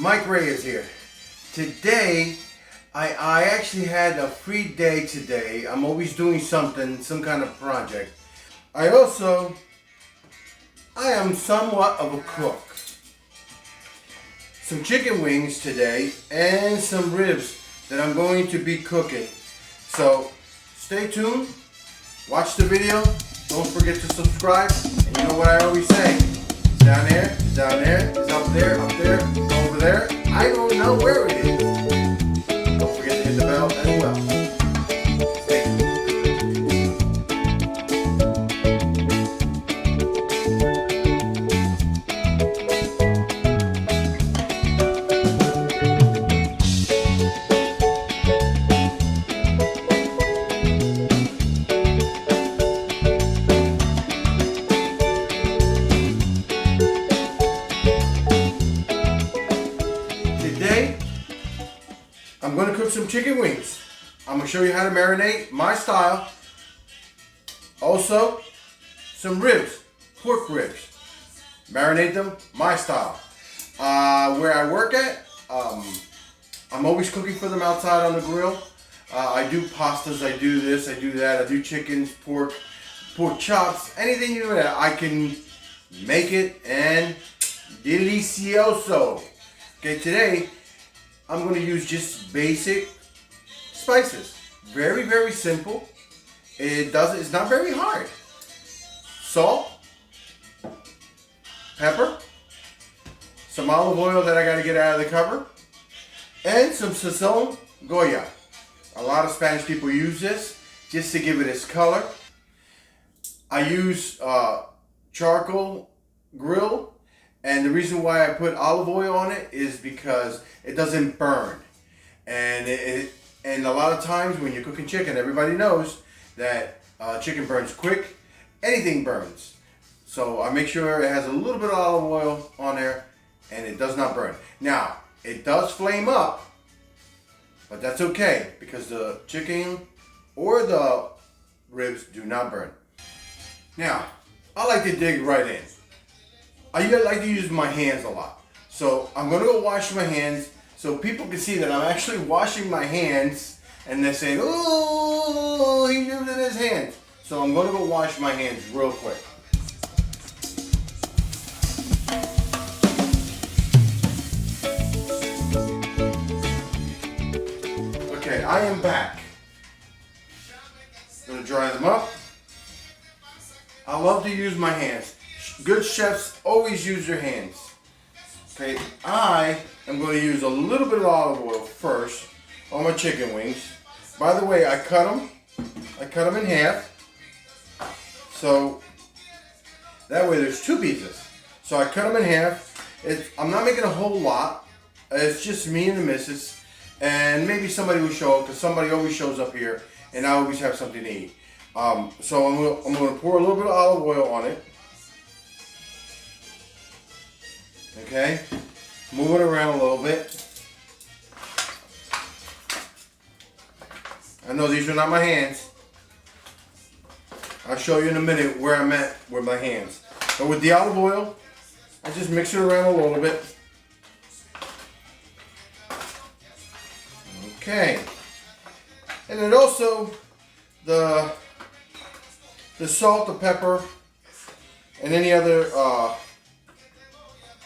Mike Reyes here. Today, I actually had a free day today. I'm always doing something, some kind of project. I am somewhat of a cook. Some chicken wings today and some ribs that I'm going to be cooking. So stay tuned, watch the video, don't forget to subscribe, and you know what I always say, it's down there, it's down there, it's up there, over there, I don't know where it is. Don't forget to hit the bell as well. Stay tuned. Today, I'm going to cook some chicken wings. I'm going to show you how to marinate my style. Also, some ribs, pork ribs. Marinate them my style. Where I work at, I'm always cooking for them outside on the grill. I do pastas, I do this, I do that, I do chickens, pork chops, anything you know that I can make it and delicioso. Okay, today I'm going to use just basic spices. Very, very simple. It's not very hard. Salt, pepper, some olive oil that I got to get out of the cover, and some sazon Goya. A lot of Spanish people use this just to give it its color. I use charcoal grill. And the reason why I put olive oil on it is because it doesn't burn. And and a lot of times when you're cooking chicken, everybody knows that chicken burns quick. Anything burns. So I make sure it has a little bit of olive oil on there and it does not burn. Now, it does flame up, but that's okay because the chicken or the ribs do not burn. Now, I like to dig right in. I like to use my hands a lot. So I'm going to go wash my hands so people can see that I'm actually washing my hands and they're saying, oh, he used it in his hands. So I'm going to go wash my hands real quick. Okay, I am back. I'm going to dry them up. I love to use my hands. Good chefs always use their hands. Okay, I am going to use a little bit of olive oil first on my chicken wings. By the way, I cut them in half. So that way there's two pieces. So I cut them in half. I'm not making a whole lot. It's just me and the missus. And maybe somebody will show up because somebody always shows up here and I always have something to eat. So I'm going to pour a little bit of olive oil on it. Okay, move it around a little bit. I know these are not my hands. I'll show you in a minute where I'm at with my hands. But with the olive oil, I just mix it around a little bit. Okay, and then also the salt, the pepper, and any other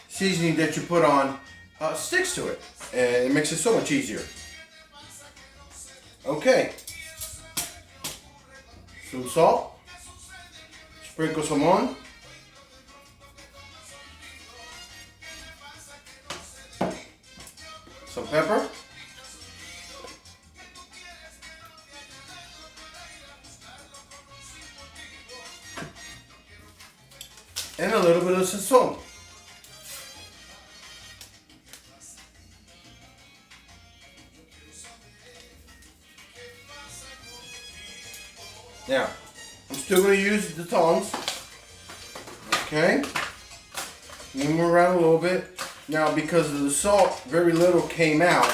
seasoning that you put on sticks to it and it makes it so much easier. Okay, some salt, sprinkle some on, some pepper, and a little bit of sazon. Now, I'm still going to use the tongs. Okay. Move them around a little bit. Now, because of the salt, very little came out.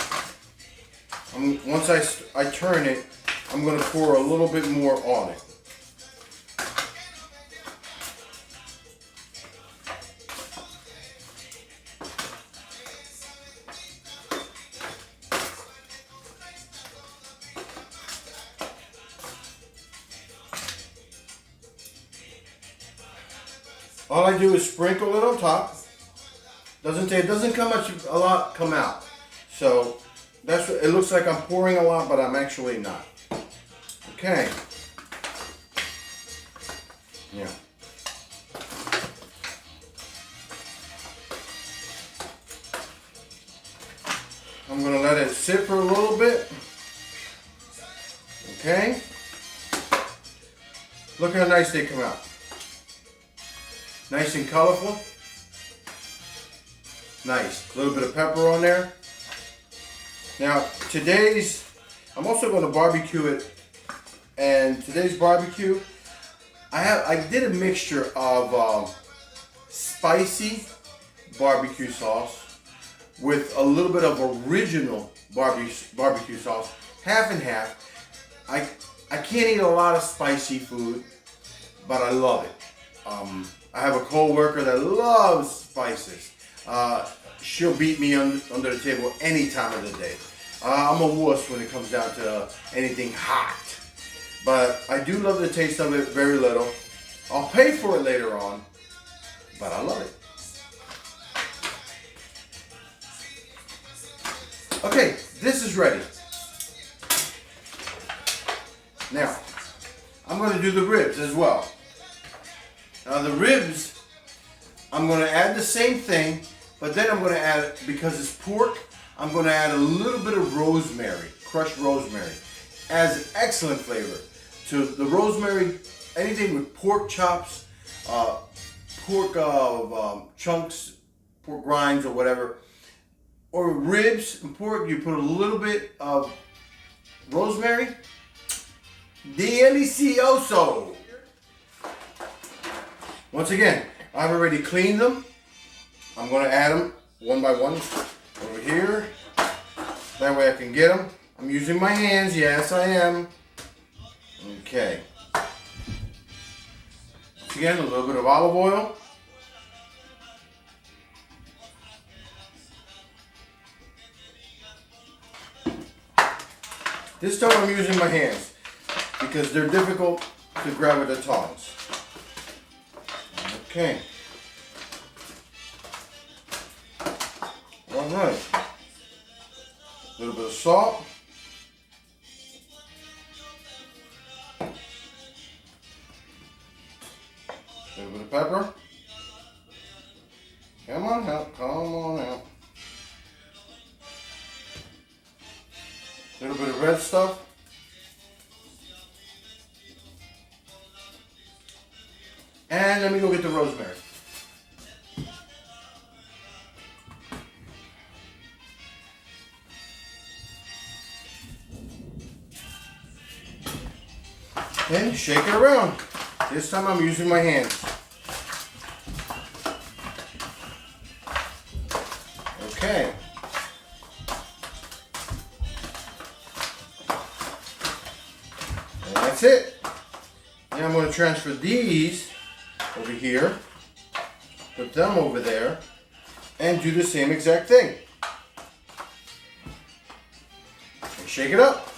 Once I turn it, I'm going to pour a little bit more on it. All I do is sprinkle it on top. It doesn't come much, a lot come out. So that's what, it looks like I'm pouring a lot, but I'm actually not. Okay. Yeah. I'm gonna let it sit for a little bit. Okay. Look how nice they come out. Nice and colorful. Nice. A little bit of pepper on there. Now I'm also going to barbecue it. And today's barbecue, I did a mixture of spicy barbecue sauce with a little bit of original barbecue sauce, half and half. I can't eat a lot of spicy food, but I love it. I have a co-worker that loves spices. She'll beat me under the table any time of the day. I'm a wuss when it comes down to anything hot. But I do love the taste of it very little. I'll pay for it later on, but I love it. Okay, this is ready. Now, I'm going to do the ribs as well. Now the ribs, I'm going to add the same thing, but then I'm going to add, because it's pork, I'm going to add a little bit of rosemary, crushed rosemary. Adds excellent flavor to the rosemary. Anything with pork chops, pork chunks, pork rinds or whatever, or ribs and pork, you put a little bit of rosemary. Delicioso. Once again, I've already cleaned them. I'm going to add them one by one over here. That way I can get them. I'm using my hands. Yes, I am. Okay. Once again, a little bit of olive oil. This time I'm using my hands because they're difficult to grab with the tongs. Okay. All right. A little bit of salt. A little bit of pepper. Come on out. Come on out. A little bit of red stuff. And let me go get the rosemary. And shake it around. This time I'm using my hands. Okay. And that's it. Now I'm going to transfer these over here, put them over there, and do the same exact thing. And shake it up.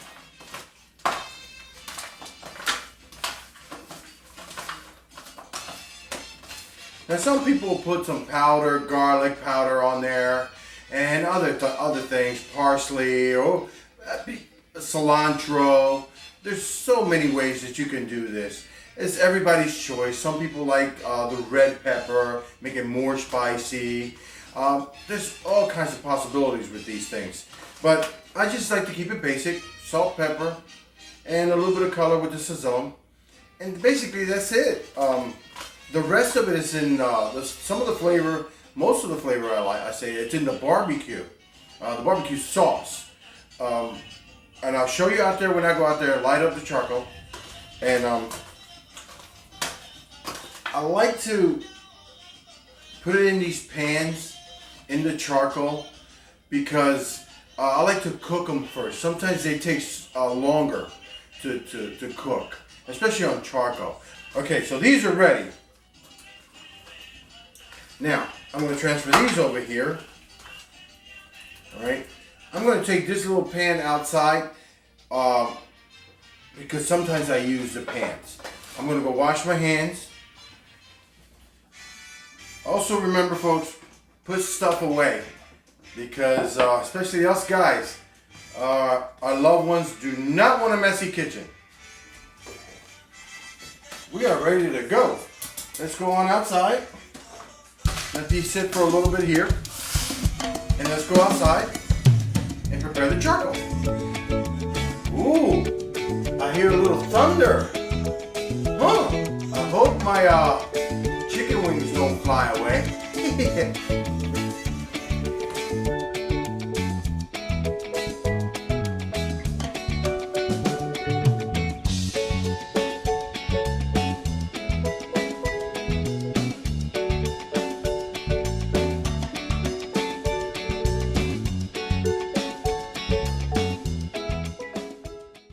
Now some people put some powder, garlic powder on there, and other things, parsley or cilantro. There's so many ways that you can do this. It's everybody's choice. Some people like the red pepper, make it more spicy. There's all kinds of possibilities with these things. But I just like to keep it basic. Salt, pepper, and a little bit of color with the sazon. And basically that's it. The rest of it is in some of the flavor, most of the flavor I say it's in the barbecue sauce. And I'll show you out there when I go out there, light up the charcoal. And I like to put it in these pans in the charcoal because I like to cook them first. Sometimes they take longer to cook, especially on charcoal. Okay, so these are ready. Now, I'm going to transfer these over here. All right. I'm going to take this little pan outside because sometimes I use the pans. I'm going to go wash my hands. Also remember, folks, put stuff away, because especially us guys, our loved ones do not want a messy kitchen. We are ready to go. Let's go on outside. Let these sit for a little bit here. And let's go outside and prepare the charcoal. Ooh, I hear a little thunder. Huh, I hope my chicken wings don't fly away.